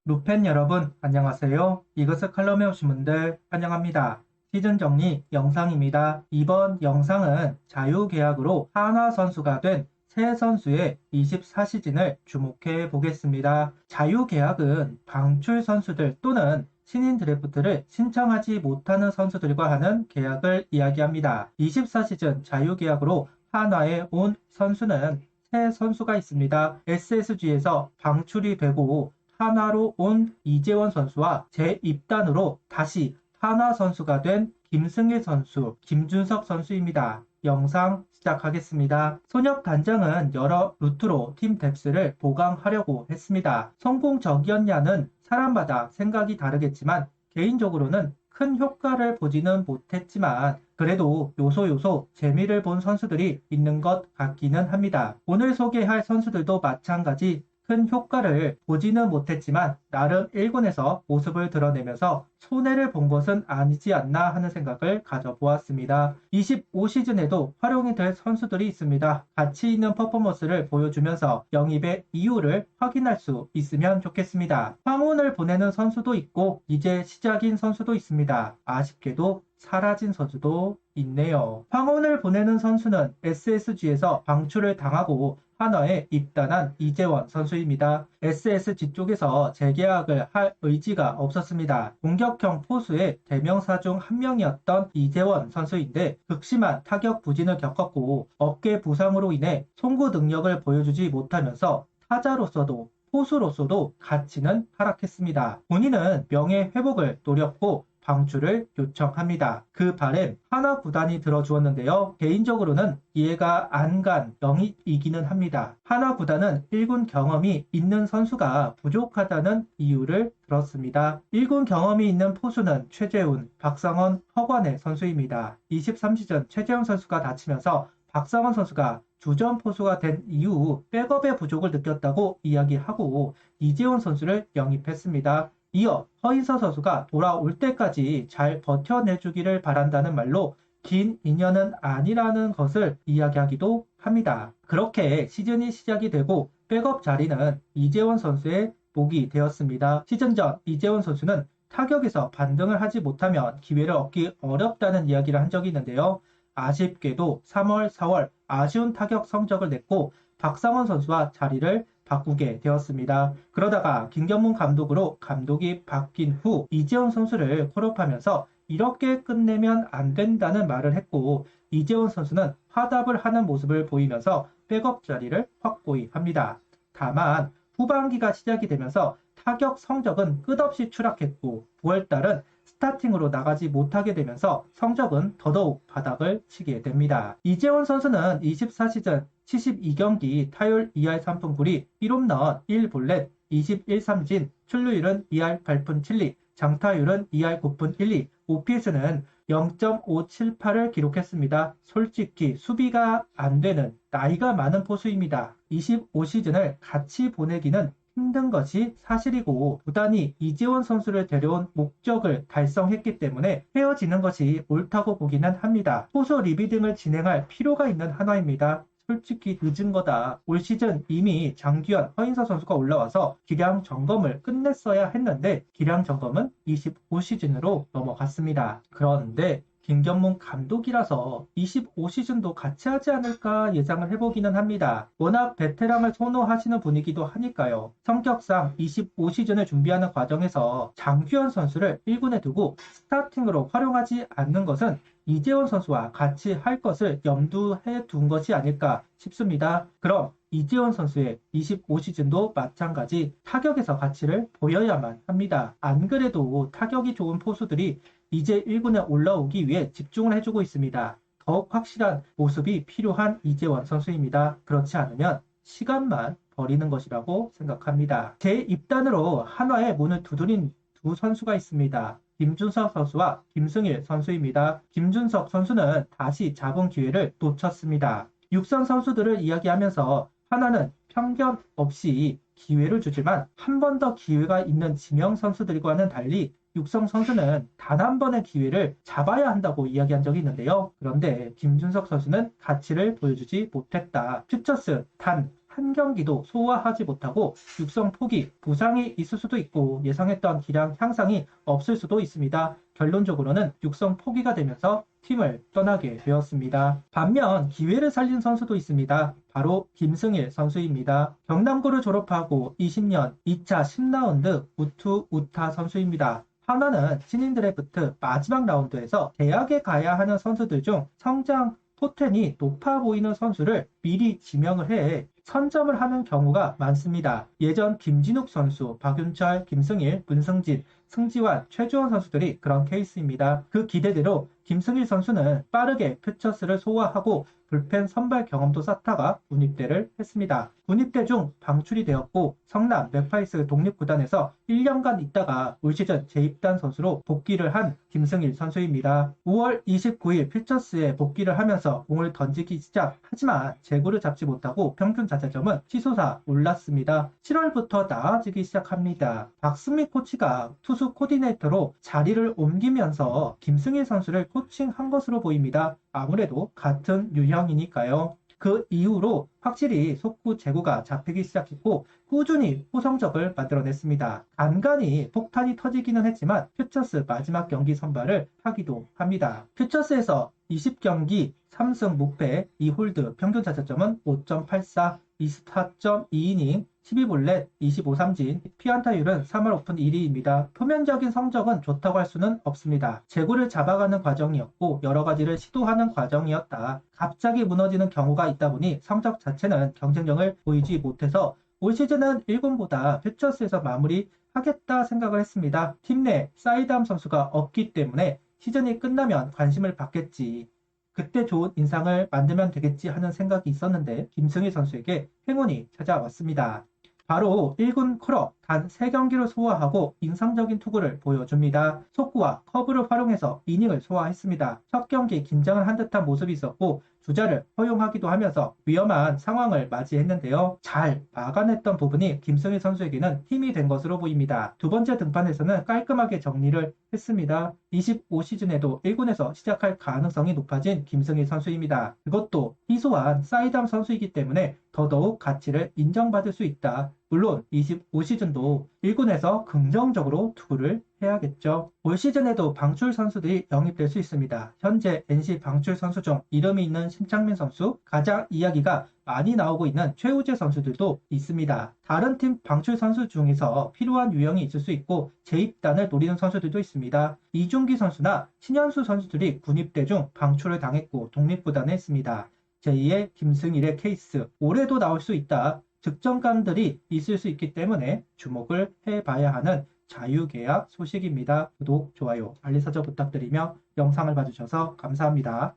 루펜 여러분 안녕하세요. 이것을 칼럼에 오신 분들 환영합니다. 시즌 정리 영상입니다. 이번 영상은 자유계약으로 한화 선수가 된 새 선수의 24시즌을 주목해 보겠습니다. 자유계약은 방출 선수들 또는 신인 드래프트를 신청하지 못하는 선수들과 하는 계약을 이야기합니다. 24시즌 자유계약으로 한화에 온 선수는 새 선수가 있습니다. SSG에서 방출이 되고 한화로 온 이재원 선수와 재입단으로 다시 한화 선수가 된 김승일 선수, 김준석 선수입니다. 영상 시작하겠습니다. 손혁 단장은 여러 루트로 팀 뎁스를 보강하려고 했습니다. 성공적이었냐는 사람마다 생각이 다르겠지만 개인적으로는 큰 효과를 보지는 못했지만 그래도 요소 재미를 본 선수들이 있는 것 같기는 합니다. 오늘 소개할 선수들도 마찬가지 큰 효과를 보지는 못했지만 나름 1군에서 모습을 드러내면서 손해를 본 것은 아니지 않나 하는 생각을 가져보았습니다. 25시즌에도 활용이 될 선수들이 있습니다. 가치 있는 퍼포먼스를 보여주면서 영입의 이유를 확인할 수 있으면 좋겠습니다. 황혼을 보내는 선수도 있고 이제 시작인 선수도 있습니다. 아쉽게도 사라진 선수도 있네요. 황혼을 보내는 선수는 SSG에서 방출을 당하고 한화에 입단한 이재원 선수입니다. SSG 쪽에서 재계약을 할 의지가 없었습니다. 공격형 포수의 대명사 중 한 명이었던 이재원 선수인데 극심한 타격 부진을 겪었고 어깨 부상으로 인해 송구 능력을 보여주지 못하면서 타자로서도 포수로서도 가치는 하락했습니다. 본인은 명예 회복을 노렸고 방출을 요청합니다. 그 바램 한화 구단이 들어주었는데요. 개인적으로는 이해가 안 간 영입이기는 합니다. 한화 구단은 1군 경험이 있는 선수가 부족하다는 이유를 들었습니다. 1군 경험이 있는 포수는 최재훈, 박상원, 허관의 선수입니다. 23시즌 최재훈 선수가 다치면서 박상원 선수가 주전 포수가 된 이후 백업의 부족을 느꼈다고 이야기하고 이재원 선수를 영입했습니다. 이어 허인서 선수가 돌아올 때까지 잘 버텨내주기를 바란다는 말로 긴 인연은 아니라는 것을 이야기하기도 합니다. 그렇게 시즌이 시작이 되고 백업 자리는 이재원 선수의 목이 되었습니다. 시즌 전 이재원 선수는 타격에서 반등을 하지 못하면 기회를 얻기 어렵다는 이야기를 한 적이 있는데요. 아쉽게도 3월, 4월 아쉬운 타격 성적을 냈고 박상원 선수와 자리를 바꾸게 되었습니다. 그러다가 김경문 감독으로 감독이 바뀐 후 이재원 선수를 콜업하면서 이렇게 끝내면 안 된다는 말을 했고 이재원 선수는 화답을 하는 모습을 보이면서 백업 자리를 확고히 합니다. 다만 후반기가 시작이 되면서 타격 성적은 끝없이 추락했고 9월달은 스타팅으로 나가지 못하게 되면서 성적은 더더욱 바닥을 치게 됩니다. 이재원 선수는 24시즌 72경기 타율 2할 3푼 9리 1홈런 1볼넷 21삼진 출루율은 2할 8푼 7리 장타율은 2할 9푼 1리 OPS는 0.578을 기록했습니다. 솔직히 수비가 안 되는 나이가 많은 포수입니다. 25시즌을 같이 보내기는 힘든 것이 사실이고 구단이 이재원 선수를 데려온 목적을 달성했기 때문에 헤어지는 것이 옳다고 보기는 합니다. 포수 리비딩을 진행할 필요가 있는 한화입니다. 솔직히 늦은 거다. 올 시즌 이미 장규현, 허인서 선수가 올라와서 기량 점검을 끝냈어야 했는데 기량 점검은 25시즌으로 넘어갔습니다. 그런데 김경문 감독이라서 25시즌도 같이 하지 않을까 예상을 해보기는 합니다. 워낙 베테랑을 선호하시는 분이기도 하니까요. 성격상 25시즌을 준비하는 과정에서 장규현 선수를 1군에 두고 스타팅으로 활용하지 않는 것은 이재원 선수와 같이 할 것을 염두해 둔 것이 아닐까 싶습니다. 그럼 이재원 선수의 25시즌도 마찬가지 타격에서 가치를 보여야만 합니다. 안 그래도 타격이 좋은 포수들이 이제 1군에 올라오기 위해 집중을 해주고 있습니다. 더욱 확실한 모습이 필요한 이재원 선수입니다. 그렇지 않으면 시간만 버리는 것이라고 생각합니다. 제 입단으로 한화의 문을 두드린 두 선수가 있습니다. 김준석 선수와 김승일 선수입니다. 김준석 선수는 다시 잡은 기회를 놓쳤습니다. 육상 선수들을 이야기하면서 하나는 편견 없이 기회를 주지만 한 번 더 기회가 있는 지명 선수들과는 달리 육성 선수는 단 한 번의 기회를 잡아야 한다고 이야기한 적이 있는데요. 그런데 김준석 선수는 가치를 보여주지 못했다. 퓨처스 단 한 경기도 소화하지 못하고 육성 포기, 부상이 있을 수도 있고 예상했던 기량 향상이 없을 수도 있습니다. 결론적으로는 육성 포기가 되면서 팀을 떠나게 되었습니다. 반면 기회를 살린 선수도 있습니다. 바로 김승일 선수입니다. 경남고를 졸업하고 20년 2차 10라운드 우투 우타 선수입니다. 하나는 신인 드래프트 마지막 라운드에서 대학에 가야 하는 선수들 중 성장 포텐이 높아 보이는 선수를 미리 지명을 해 선점을 하는 경우가 많습니다. 예전 김진욱 선수, 박윤철, 김승일, 문승진, 승지환, 최주원 선수들이 그런 케이스입니다. 그 기대대로 김승일 선수는 빠르게 퓨처스를 소화하고 불펜 선발 경험도 쌓다가 군입대를 했습니다. 군입대 중 방출이 되었고 성남 맥파이스 독립구단에서 1년간 있다가 올 시즌 재입단 선수로 복귀를 한 김승일 선수입니다. 5월 29일 퓨처스에 복귀를 하면서 공을 던지기 시작하지만 제구를 잡지 못하고 평균 자책점은 치솟아 올랐습니다. 7월부터 나아지기 시작합니다. 박승미 코치가 투수 코디네이터로 자리를 옮기면서 김승일 선수를 코칭한 것으로 보입니다. 아무래도 같은 유형이니까요. 그 이후로 확실히 속구 제구가 잡히기 시작했고 꾸준히 호성적을 만들어냈습니다. 간간히 폭탄이 터지기는 했지만 퓨처스 마지막 경기 선발을 하기도 합니다. 퓨처스에서 20경기 3승 무패 2홀드 평균 자책점은 5.84, 24.2이닝 12볼넷 25삼진 피안타율은 3할 오픈 1위입니다. 표면적인 성적은 좋다고 할 수는 없습니다. 제구를 잡아가는 과정이었고 여러 가지를 시도하는 과정이었다. 갑자기 무너지는 경우가 있다 보니 성적 자체는 경쟁력을 보이지 못해서 올 시즌은 1군보다 퓨처스에서 마무리하겠다 생각을 했습니다. 팀 내 사이드암 선수가 없기 때문에 시즌이 끝나면 관심을 받겠지. 그때 좋은 인상을 만들면 되겠지 하는 생각이 있었는데 김승희 선수에게 행운이 찾아왔습니다. 바로 1군 콜업 단 3경기를 소화하고 인상적인 투구를 보여줍니다. 속구와 커브를 활용해서 이닝을 소화했습니다. 첫 경기 긴장을 한 듯한 모습이 있었고 주자를 허용하기도 하면서 위험한 상황을 맞이했는데요. 잘 막아냈던 부분이 김승희 선수에게는 힘이 된 것으로 보입니다. 두 번째 등판에서는 깔끔하게 정리를 했습니다. 25시즌에도 1군에서 시작할 가능성이 높아진 김승희 선수입니다. 그것도 희소한 사이드암 선수이기 때문에 더더욱 가치를 인정받을 수 있다. 물론 25시즌도 1군에서 긍정적으로 투구를 해야겠죠. 올 시즌에도 방출 선수들이 영입될 수 있습니다. 현재 NC 방출 선수 중 이름이 있는 심창민 선수, 가장 이야기가 많이 나오고 있는 최우재 선수들도 있습니다. 다른 팀 방출 선수 중에서 필요한 유형이 있을 수 있고 재입단을 노리는 선수들도 있습니다. 이중기 선수나 신현수 선수들이 군입대 중 방출을 당했고 독립구단에 있습니다. 제2의 김승일의 케이스, 올해도 나올 수 있다. 득점감들이 있을 수 있기 때문에 주목을 해봐야 하는 자유계약 소식입니다. 구독, 좋아요, 알림 설정 부탁드리며 영상을 봐주셔서 감사합니다.